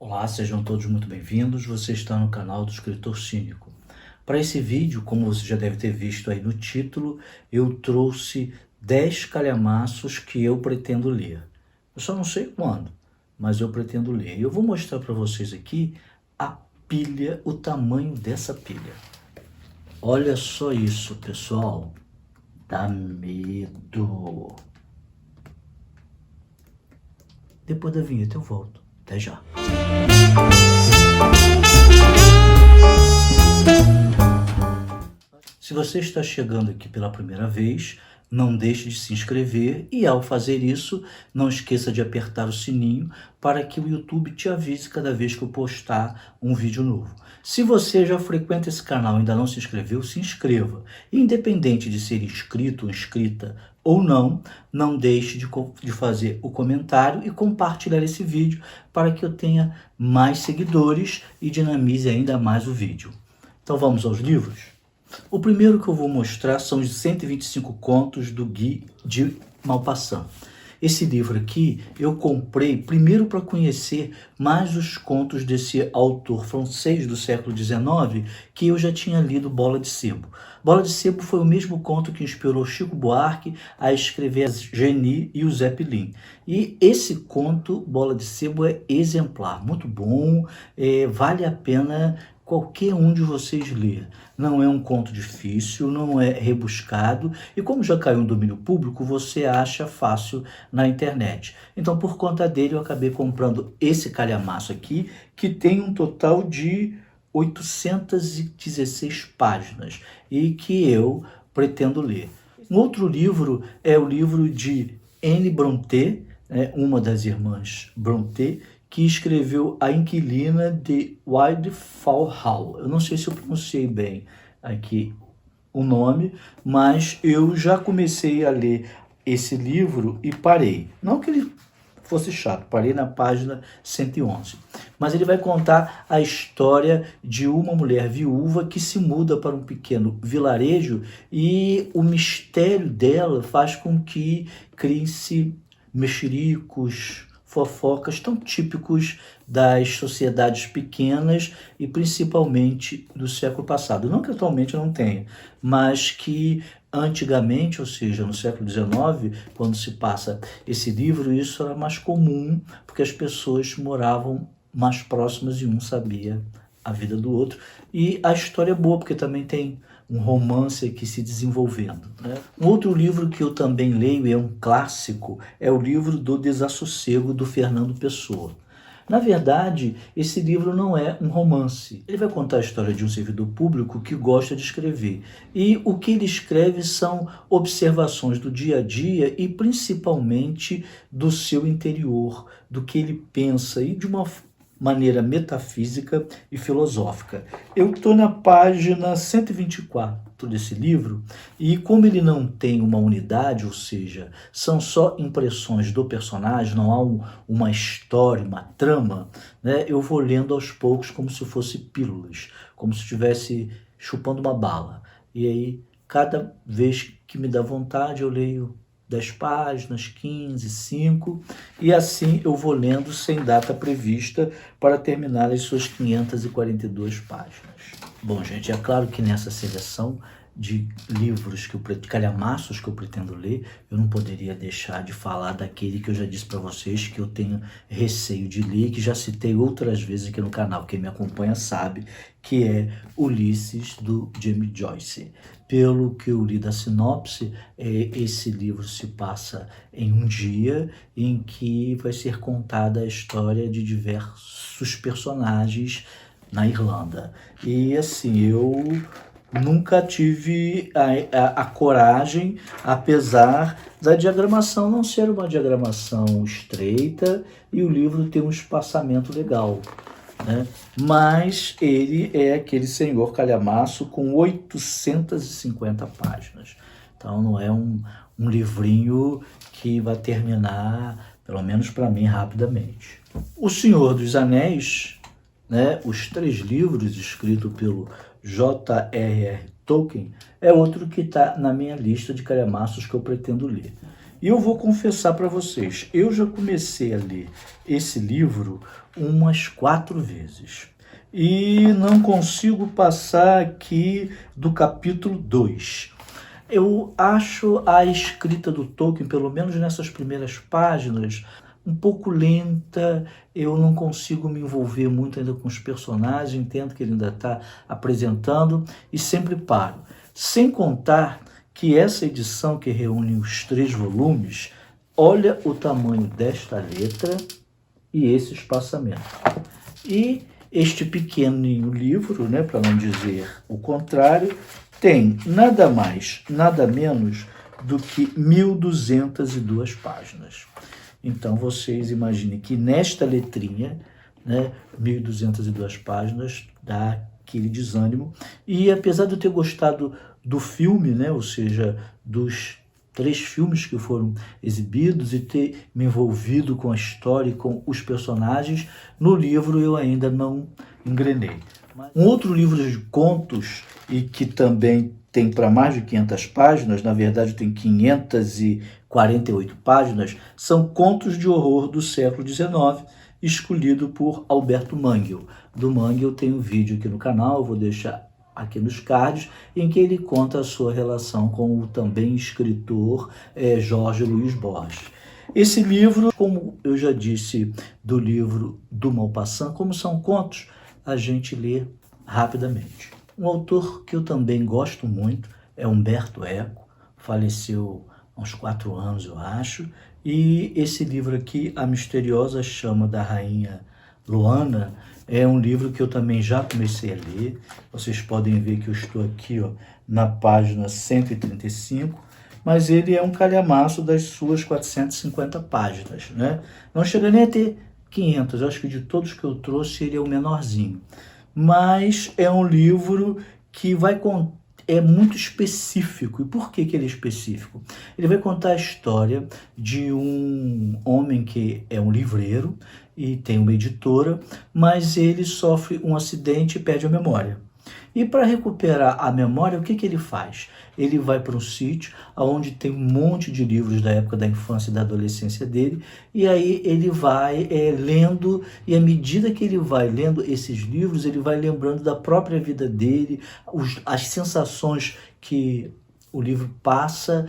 Olá, sejam todos muito bem-vindos. Você está no canal do Escritor Cínico. Para esse vídeo, como você já deve ter visto aí no título, eu trouxe 10 calhamaços que eu pretendo ler. Eu só não sei quando, mas eu pretendo ler. Eu vou mostrar para vocês aqui a pilha, o tamanho dessa pilha. Olha só isso, pessoal. Dá medo. Depois da vinheta eu volto. Até já. Se você está chegando aqui pela primeira vez, não deixe de se inscrever e, ao fazer isso, não esqueça de apertar o sininho para que o YouTube te avise cada vez que eu postar um vídeo novo. Se você já frequenta esse canal e ainda não se inscreveu, se inscreva. Independente de ser inscrito ou inscrita ou não, não deixe de fazer o comentário e compartilhar esse vídeo para que eu tenha mais seguidores e dinamize ainda mais o vídeo. Então vamos aos livros? O primeiro que eu vou mostrar são os 125 contos do Guy de Maupassant. Esse livro aqui eu comprei primeiro para conhecer mais os contos desse autor francês do século XIX, que eu já tinha lido Bola de Sebo. Bola de Sebo foi o mesmo conto que inspirou Chico Buarque a escrever Geni e o Zeppelin. E esse conto, Bola de Sebo, é exemplar, muito bom, vale a pena qualquer um de vocês ler. Não é um conto difícil, não é rebuscado, e como já caiu no domínio público, você acha fácil na internet. Então, por conta dele, eu acabei comprando esse calhamaço aqui, que tem um total de 816 páginas, e que eu pretendo ler. Um outro livro é o livro de Anne Brontë, uma das irmãs Brontë, que escreveu A Inquilina de Wildflower Hall. Eu não sei se eu pronunciei bem aqui o nome, mas eu já comecei a ler esse livro e parei. Não que ele fosse chato, parei na página 111. Mas ele vai contar a história de uma mulher viúva que se muda para um pequeno vilarejo e o mistério dela faz com que criem-se mexericos, fofocas tão típicos das sociedades pequenas e principalmente do século passado. Não que atualmente não tenha, mas que antigamente, ou seja, no século XIX, quando se passa esse livro, isso era mais comum, porque as pessoas moravam mais próximas e um sabia a vida do outro. E a história é boa, porque também tem um romance aqui se desenvolvendo, né? Um outro livro que eu também leio, e é um clássico, é o livro do Desassossego, do Fernando Pessoa. Na verdade, esse livro não é um romance. Ele vai contar a história de um servidor público que gosta de escrever. E o que ele escreve são observações do dia a dia e principalmente do seu interior, do que ele pensa e de uma maneira metafísica e filosófica. Eu estou na página 124 desse livro e como ele não tem uma unidade, ou seja, são só impressões do personagem, não há uma história, uma trama, né? Eu vou lendo aos poucos como se fosse pílulas, como se estivesse chupando uma bala. E aí, cada vez que me dá vontade, eu leio 10 páginas, 15, 5, e assim eu vou lendo sem data prevista para terminar as suas 542 páginas. Bom, gente, é claro que nessa seleção de livros, calhamaços que eu pretendo ler, eu não poderia deixar de falar daquele que eu já disse para vocês que eu tenho receio de ler, que já citei outras vezes aqui no canal. Quem me acompanha sabe que é Ulisses, do James Joyce. Pelo que eu li da sinopse, esse livro se passa em um dia em que vai ser contada a história de diversos personagens na Irlanda. E assim, eu nunca tive a coragem, apesar da diagramação não ser uma diagramação estreita e o livro ter um espaçamento legal, né? Mas ele é aquele senhor calhamaço com 850 páginas. Então não é um livrinho que vai terminar, pelo menos para mim, rapidamente. O Senhor dos Anéis, né, os 3 livros escritos pelo J.R.R. Tolkien, é outro que está na minha lista de calhamaços que eu pretendo ler. E eu vou confessar para vocês, eu já comecei a ler esse livro umas 4 vezes. E não consigo passar aqui do capítulo 2. Eu acho a escrita do Tolkien, pelo menos nessas primeiras páginas, um pouco lenta. Eu não consigo me envolver muito ainda com os personagens, entendo que ele ainda está apresentando e sempre paro. Sem contar que essa edição que reúne os 3 volumes, olha o tamanho desta letra e esse espaçamento. E este pequeno livro, né, para não dizer o contrário, tem nada mais, nada menos do que 1.202 páginas. Então vocês imaginem que nesta letrinha, né, 1.202 páginas, dá aquele desânimo. E apesar de eu ter gostado do filme, né, ou seja, dos 3 filmes que foram exibidos e ter me envolvido com a história e com os personagens, no livro eu ainda não engrenei. Um outro livro de contos, e que também tem para mais de 500 páginas, na verdade tem 548 páginas, são Contos de Horror do século XIX, escolhido por Alberto Mangel. Do Mangel tem um vídeo aqui no canal, eu vou deixar aqui nos cards, em que ele conta a sua relação com o também escritor Jorge Luiz Borges. Esse livro, como eu já disse do livro do Maupassant, como são contos, a gente lê rapidamente. Um autor que eu também gosto muito é Umberto Eco, faleceu há uns 4 anos, eu acho, e esse livro aqui, A Misteriosa Chama da Rainha Luana, é um livro que eu também já comecei a ler. Vocês podem ver que eu estou aqui, ó, na página 135, mas ele é um calhamaço das suas 450 páginas, né? Não chega nem a ter 500, eu acho que de todos que eu trouxe ele é o menorzinho. Mas é um livro que é muito específico. E por que ele é específico? Ele vai contar a história de um homem que é um livreiro e tem uma editora, mas ele sofre um acidente e perde a memória. E para recuperar a memória, o que ele faz? Ele vai para um sítio onde tem um monte de livros da época da infância e da adolescência dele, e aí ele vai lendo, e à medida que ele vai lendo esses livros, ele vai lembrando da própria vida dele, as sensações que o livro passa,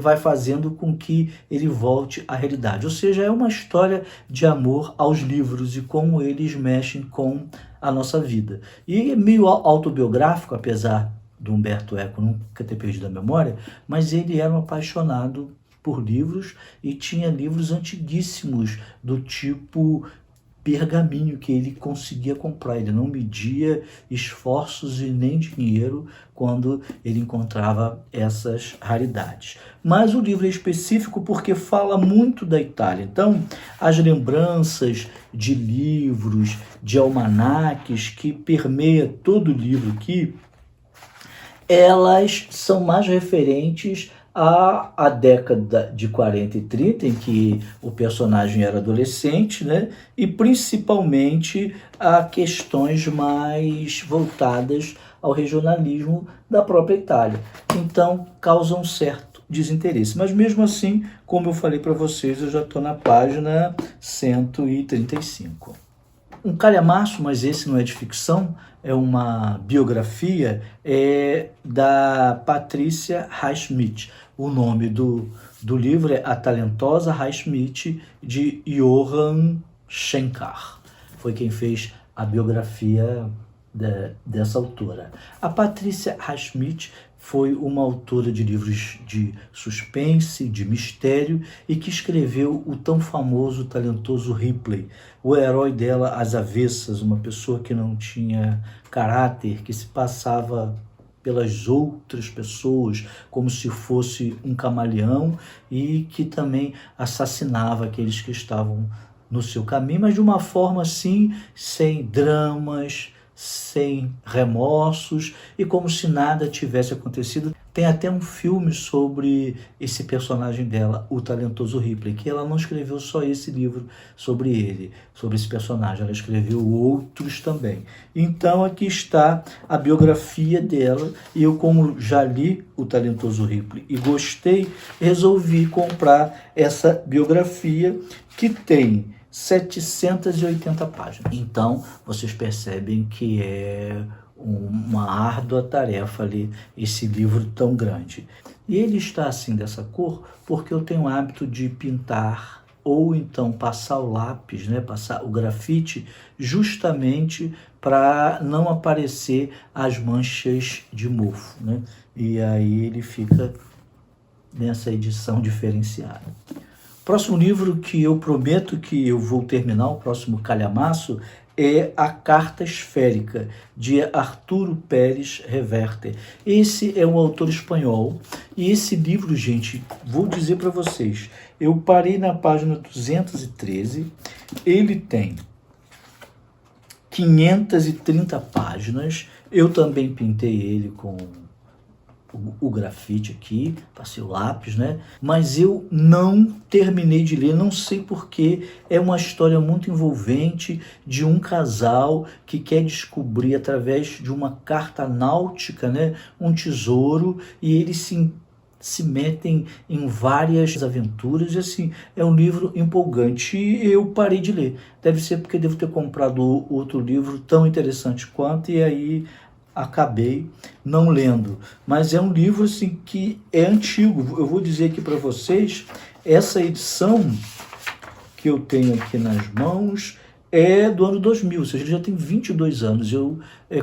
vai fazendo com que ele volte à realidade. Ou seja, é uma história de amor aos livros e como eles mexem com a nossa vida. E é meio autobiográfico, apesar do Umberto Eco nunca ter perdido a memória, mas ele era um apaixonado por livros e tinha livros antiguíssimos do tipo pergaminho que ele conseguia comprar. Ele não media esforços e nem dinheiro quando ele encontrava essas raridades. Mas o livro é específico porque fala muito da Itália. Então, as lembranças de livros, de almanaques que permeia todo o livro aqui, elas são mais referentes à década de 40 e 30, em que o personagem era adolescente, né? E principalmente a questões mais voltadas ao regionalismo da própria Itália. Então, causa um certo desinteresse. Mas mesmo assim, como eu falei para vocês, eu já estou na página 135. Um calhamaço, mas esse não é de ficção, é uma biografia da Patrícia Highsmith. O nome do livro é A Talentosa Highsmith, de Johann Schenker. Foi quem fez a biografia dessa autora. A Patrícia Highsmith foi uma autora de livros de suspense, de mistério, e que escreveu o tão famoso, talentoso Ripley, o herói dela às avessas, uma pessoa que não tinha caráter, que se passava pelas outras pessoas como se fosse um camaleão e que também assassinava aqueles que estavam no seu caminho, mas de uma forma assim, sem dramas, sem remorsos e como se nada tivesse acontecido. Tem até um filme sobre esse personagem dela, o talentoso Ripley, que ela não escreveu só esse livro sobre ele, sobre esse personagem, ela escreveu outros também. Então aqui está a biografia dela, e eu, como já li o talentoso Ripley e gostei, resolvi comprar essa biografia que tem 780 páginas. Então, vocês percebem que é uma árdua tarefa ler esse livro tão grande. E ele está assim dessa cor porque eu tenho o hábito de pintar ou então passar o lápis, né, passar o grafite, justamente para não aparecer as manchas de mofo, né? E aí ele fica nessa edição diferenciada. Próximo livro que eu prometo que eu vou terminar, o próximo calhamaço, é A Carta Esférica, de Arturo Pérez Reverte. Esse é um autor espanhol, e esse livro, gente, vou dizer para vocês, eu parei na página 213, ele tem 530 páginas, eu também pintei ele com o grafite aqui, passei o lápis, né? Mas eu não terminei de ler, não sei porquê. É uma história muito envolvente de um casal que quer descobrir através de uma carta náutica, né, um tesouro, e eles se metem em várias aventuras, e assim, é um livro empolgante, e eu parei de ler. Deve ser porque devo ter comprado outro livro tão interessante quanto, e aí acabei não lendo. Mas é um livro assim que é antigo. Eu vou dizer aqui para vocês, essa edição que eu tenho aqui nas mãos é do ano 2000, ou seja, ele já tem 22 anos. Eu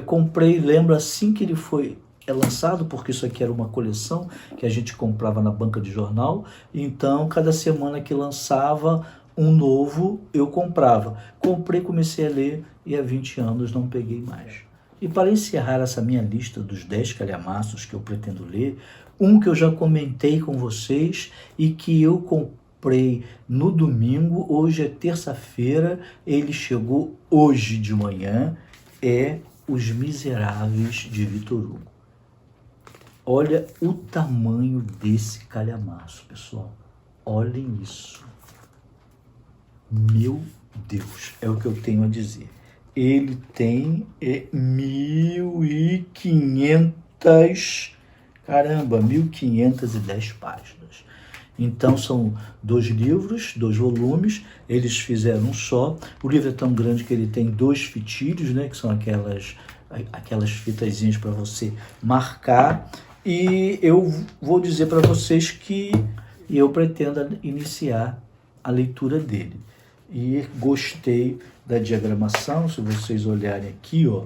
comprei, lembro, assim que ele foi lançado, porque isso aqui era uma coleção que a gente comprava na banca de jornal, então cada semana que lançava um novo eu comprava. Comprei, comecei a ler e há 20 anos não peguei mais. E para encerrar essa minha lista dos 10 calhamaços que eu pretendo ler, um que eu já comentei com vocês e que eu comprei no domingo, hoje é terça-feira, ele chegou hoje de manhã, é Os Miseráveis de Victor Hugo. Olha o tamanho desse calhamaço, pessoal. Olhem isso. Meu Deus, é o que eu tenho a dizer. Ele tem 1.500, caramba, 1.510 páginas. Então são 2 livros, 2 volumes, eles fizeram um só. O livro é tão grande que ele tem 2 fitilhos, né, que são aquelas fitazinhas para você marcar. E eu vou dizer para vocês que eu pretendo iniciar a leitura dele. E gostei da diagramação, se vocês olharem aqui, ó,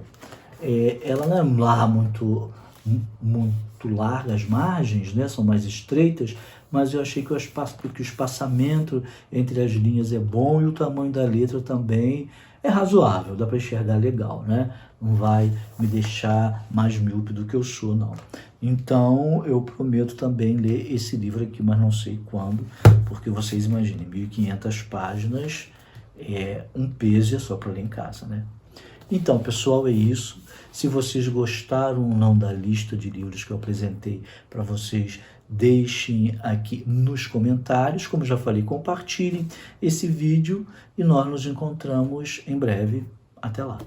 ela não é lá muito larga, as margens, né, são mais estreitas, mas eu achei que o espaçamento entre as linhas é bom e o tamanho da letra também é razoável, dá para enxergar legal, né? Não vai me deixar mais míope do que eu sou, não. Então, eu prometo também ler esse livro aqui, mas não sei quando, porque vocês imaginem, 1.500 páginas é um peso, é só para ler em casa, né? Então, pessoal, é isso. Se vocês gostaram ou não da lista de livros que eu apresentei para vocês, deixem aqui nos comentários. Como já falei, compartilhem esse vídeo e nós nos encontramos em breve. Até lá!